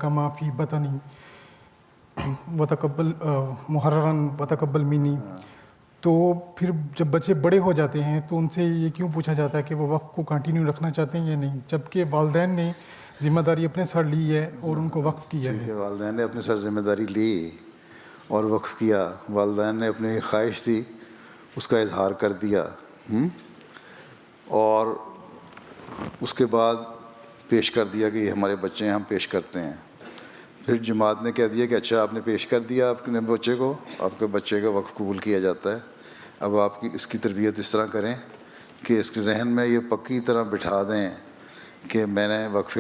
کما فی بطنی وتقبل محررن وتقبل منی. تو پھر جب بچے بڑے ہو جاتے ہیں تو ان سے یہ کیوں پوچھا جاتا ہے کہ وہ وقف کو کنٹینیو رکھنا چاہتے ہیں یا نہیں، جبکہ والدین نے ذمہ داری اپنے سر لی ہے اور ان کو وقف کیا ٹھیک ہے. ہے، والدین نے اپنے سر ذمہ داری لی اور وقف کیا. والدین نے اپنی خواہش تھی اس کا اظہار کر دیا، اور اس کے بعد پیش کر دیا کہ یہ ہمارے بچے ہیں، ہم پیش کرتے ہیں. پھر جماعت نے کہہ دیا کہ اچھا آپ نے پیش کر دیا آپ کے بچے کو، آپ کے بچے کا وقف قبول کیا جاتا ہے. اب آپ اس کی تربیت اس طرح کریں کہ اس کے ذہن میں یہ پکی طرح بٹھا دیں کہ میں نے وقف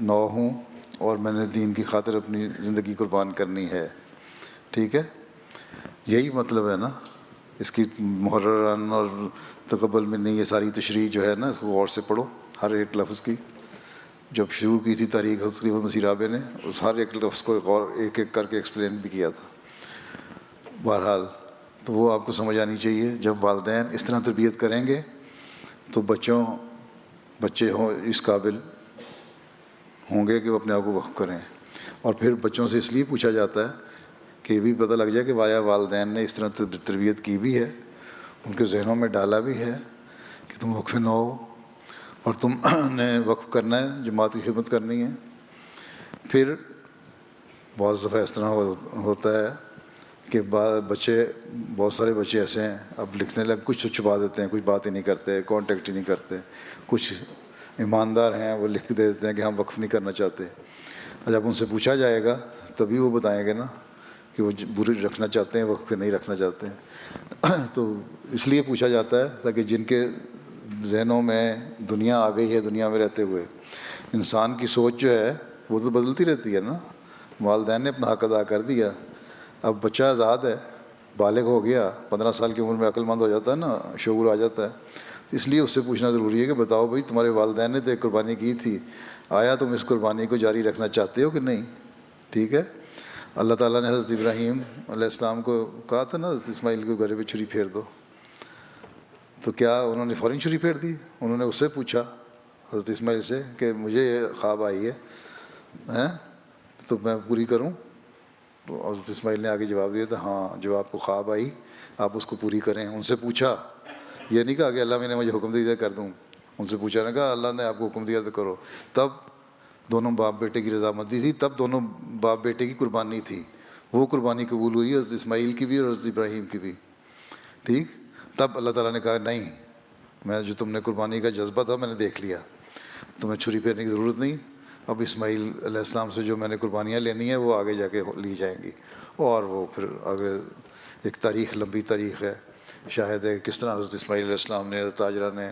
نو ہوں اور میں نے دین کی خاطر اپنی زندگی قربان کرنی ہے. ٹھیک ہے، یہی مطلب ہے نا اس کی. محررن اور تقبل منی، یہ ساری تشریح جو ہے نا اس کو غور سے پڑھو، ہر ایک لفظ کی. جب شروع کی تھی تاریخ حضرت مسیح رابع نے اس ہر ایک لفظ کو غور ایک ایک کر کے ایکسپلین بھی کیا تھا. بہرحال تو وہ آپ کو سمجھ آنی چاہیے. جب والدین اس طرح تربیت کریں گے تو بچے اس قابل ہوں گے کہ وہ اپنے آپ کو وقف کریں. اور پھر بچوں سے اس لیے پوچھا جاتا ہے کہ یہ بھی پتہ لگ جائے کہ وایا والدین نے اس طرح تربیت کی بھی ہے، ان کے ذہنوں میں ڈالا بھی ہے کہ تم وقف نہ ہو اور تم نے وقف کرنا ہے، جماعت کی خدمت کرنی ہے. پھر بعض دفعہ اس طرح ہوتا ہے کہ بہت سارے بچے ایسے ہیں اب لکھنے لگ کچھ چھپا دیتے ہیں، کچھ بات ہی نہیں کرتے، کانٹیکٹ ہی نہیں کرتے. کچھ ایماندار ہیں وہ لکھ دے دیتے ہیں کہ ہم وقف نہیں کرنا چاہتے. جب ان سے پوچھا جائے گا تبھی وہ بتائیں گے نا کہ وہ بری رکھنا چاہتے ہیں وقف نہیں رکھنا چاہتے ہیں. تو اس لیے پوچھا جاتا ہے تاکہ جن کے ذہنوں میں دنیا آ گئی ہے، دنیا میں رہتے ہوئے انسان کی سوچ جو ہے وہ تو بدلتی رہتی ہے نا. والدین نے اپنا حق ادا کر دیا، اب بچہ آزاد ہے، بالغ ہو گیا، 15 سال کی عمر میں عقل مند ہو جاتا ہے نا، شعور آ جاتا ہے. اس لیے اس سے پوچھنا ضروری ہے کہ بتاؤ بھائی تمہارے والدین نے تو ایک قربانی کی تھی، آیا تم اس قربانی کو جاری رکھنا چاہتے ہو کہ نہیں؟ ٹھیک ہے. اللہ تعالیٰ نے حضرت ابراہیم علیہ السلام کو کہا تھا نا حضرت اسماعیل کو گلے پہ چھری پھیر دو، تو کیا انہوں نے فوراً چھری پھیر دی؟ انہوں نے اس سے پوچھا حضرت اسماعیل سے کہ مجھے یہ خواب آئی ہے تو میں پوری کروں؟ تو حضرت اسماعیل نے آگے جواب دیا تھا ہاں جو آپ کو خواب آئی آپ اس کو پوری کریں. ان سے پوچھا، یہ نہیں کہا کہ اللہ نے مجھے حکم دیا کر دوں. ان سے پوچھا نے کہا اللہ نے آپ کو حکم دیا تو کرو. تب دونوں باپ بیٹے کی رضامندی تھی، تب دونوں باپ بیٹے کی قربانی تھی. وہ قربانی قبول ہوئی حضرت اسماعیل کی بھی اور حضرت ابراہیم کی بھی. ٹھیک. تب اللہ تعالیٰ نے کہا نہیں، میں جو تم نے قربانی کا جذبہ تھا میں نے دیکھ لیا، تمہیں چھری پھیرنے کی ضرورت نہیں. اب اسماعیل علیہ السلام سے جو میں نے قربانیاں لینی ہیں وہ آگے جا کے لی جائیں گی. اور وہ پھر آگے ایک تاریخ، لمبی تاریخ ہے. شاہد ہے کس طرح حضرت اسماعیل علیہ السلام نے، حضرت ہاجرہ نے،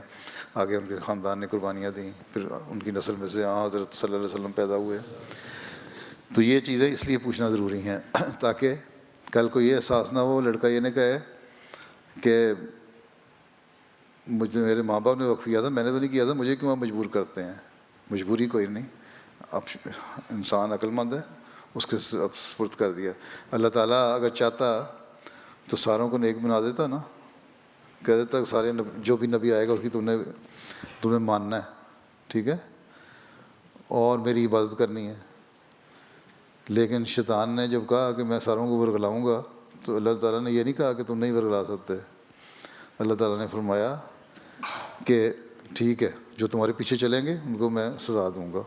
آگے ان کے خاندان نے قربانیاں دیں، پھر ان کی نسل میں سے حضرت صلی اللہ علیہ وسلم پیدا ہوئے. تو یہ چیزیں اس لیے پوچھنا ضروری ہیں تاکہ کل کو یہ احساس نہ ہو، لڑکا یہ نہ کہے کہ مجھے میرے ماں باپ نے وقف کیا تھا، میں نے تو نہیں کیا تھا، مجھے کیوں آپ مجبور کرتے ہیں؟ مجبوری کوئی نہیں. اب انسان عقل مند ہے، اس کے اب سپرد کر دیا. اللہ تعالیٰ اگر چاہتا تو ساروں کو نیک بنا دیتا نا، کہہ دیتا کہ سارے جو بھی نبی آئے گا اس کی تمہیں ماننا ہے، ٹھیک ہے، اور میری عبادت کرنی ہے. لیکن شیطان نے جب کہا کہ میں ساروں کو ورگلاؤں گا تو اللہ تعالیٰ نے یہ نہیں کہا کہ تم نہیں ورگلا سکتے. اللہ تعالیٰ نے فرمایا کہ ٹھیک ہے جو تمہارے پیچھے چلیں گے ان کو میں سزا دوں گا.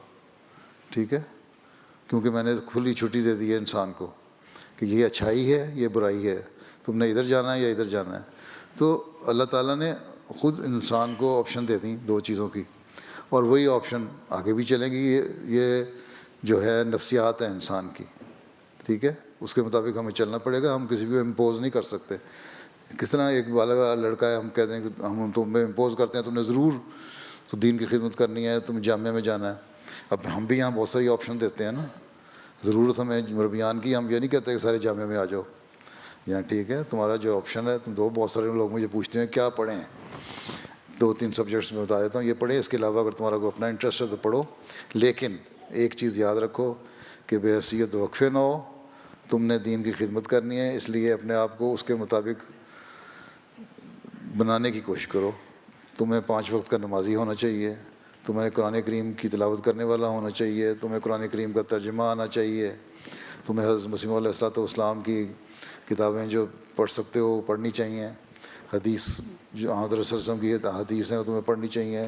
ٹھیک ہے، کیونکہ میں نے کھلی چھٹی دے دی ہے انسان کو کہ یہ اچھائی ہے یہ برائی ہے، تم نے ادھر جانا ہے یا ادھر جانا ہے. تو اللہ تعالیٰ نے خود انسان کو آپشن دے دیں دو چیزوں کی، اور وہی آپشن آگے بھی چلیں گی. یہ جو ہے نفسیات ہے انسان کی، ٹھیک ہے، اس کے مطابق ہمیں چلنا پڑے گا. ہم کسی بھی امپوز نہیں کر سکتے. کس طرح ایک بالغ لڑکا ہے، ہم کہتے ہیں کہ ہم تم پہ امپوز کرتے ہیں تم نے ضرور تو دین کی خدمت کرنی ہے، تم جامعہ میں جانا ہے. اب ہم بھی یہاں بہت ساری آپشن دیتے ہیں نا، ضرورت ہمیں مربیان کی. ہم یہ نہیں کہتے کہ سارے جامعہ میں آ جاؤ یہاں، ٹھیک ہے، تمہارا جو آپشن ہے تم دو. بہت سارے لوگ مجھے پوچھتے ہیں کیا پڑھیں، 2-3 سبجیکٹس میں بتا دیتا ہوں یہ پڑھیں، اس کے علاوہ اگر تمہارا کوئی اپنا انٹرسٹ ہے تو پڑھو. لیکن ایک چیز یاد رکھو کہ بے حیثیت وقفے نہ ہو. تم نے دین کی خدمت کرنی ہے، اس لیے اپنے آپ کو اس کے مطابق بنانے کی کوشش کرو. تمہیں 5 وقت کا نمازی ہونا چاہیے، تمہیں قرآن کریم کی تلاوت کرنے والا ہونا چاہیے، تمہیں قرآن کریم کا ترجمہ آنا چاہیے، تمہیں حضرت مسیح علیہ الصلوۃ والسلام کی کتابیں جو پڑھ سکتے ہو پڑھنی چاہیے، حدیث جو حضرت صلی اللہ علیہ وسلم کی حدیث ہیں وہ تمہیں پڑھنی چاہیے،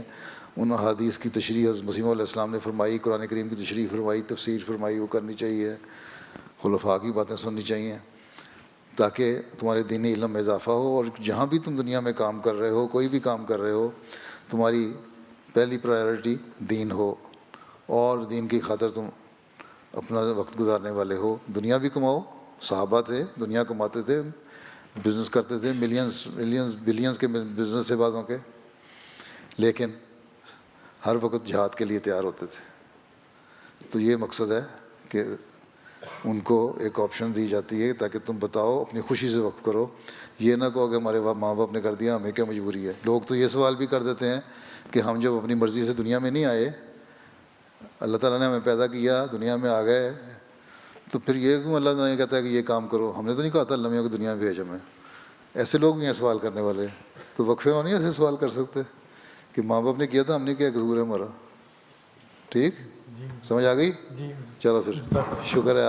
ان حدیث کی تشریح حضرت مسیح علیہ السلام نے فرمائی، قرآن کریم کی تشریح فرمائی، تفسیر فرمائی، وہ کرنی چاہیے، خلفاء کی باتیں سننی چاہیے، تاکہ تمہارے دینی علم میں اضافہ ہو، اور جہاں بھی تم دنیا میں کام کر رہے ہو، کوئی بھی کام کر رہے ہو، تمہاری پہلی پرائیورٹی دین ہو، اور دین کی خاطر تم اپنا وقت گزارنے والے ہو۔ دنیا بھی کماؤ، صحابہ تھے دنیا کماتے تھے، بزنس کرتے تھے، بلینز کے بزنس تھے بعضوں کے، لیکن ہر وقت جہاد کے لیے تیار ہوتے تھے۔ تو یہ مقصد ہے کہ ان کو ایک آپشن دی جاتی ہے تاکہ تم بتاؤ، اپنی خوشی سے وقف کرو، یہ نہ کہو کہ ہمارے ماں باپ نے کر دیا، ہمیں کیا مجبوری ہے۔ لوگ تو یہ سوال بھی کر دیتے ہیں کہ ہم جب اپنی مرضی سے دنیا میں نہیں آئے، اللہ تعالیٰ نے ہمیں پیدا کیا، دنیا میں آ گئے، تو پھر یہ کیوں اللہ نے کہتا ہے کہ یہ کام کرو؟ ہم نے تو نہیں کہا تھا اللہ میاں کو دنیا میں بھیج ہمیں۔ ایسے لوگ بھی ہیں سوال کرنے والے، تو وقفے میں نہیں ایسے سوال کر سکتے کہ ماں باپ نے کیا تھا، ہم نے کیا قصور ہے ہمارا؟ ٹھیک، سمجھ آ گئی؟ جی چلو پھر شکر ہے۔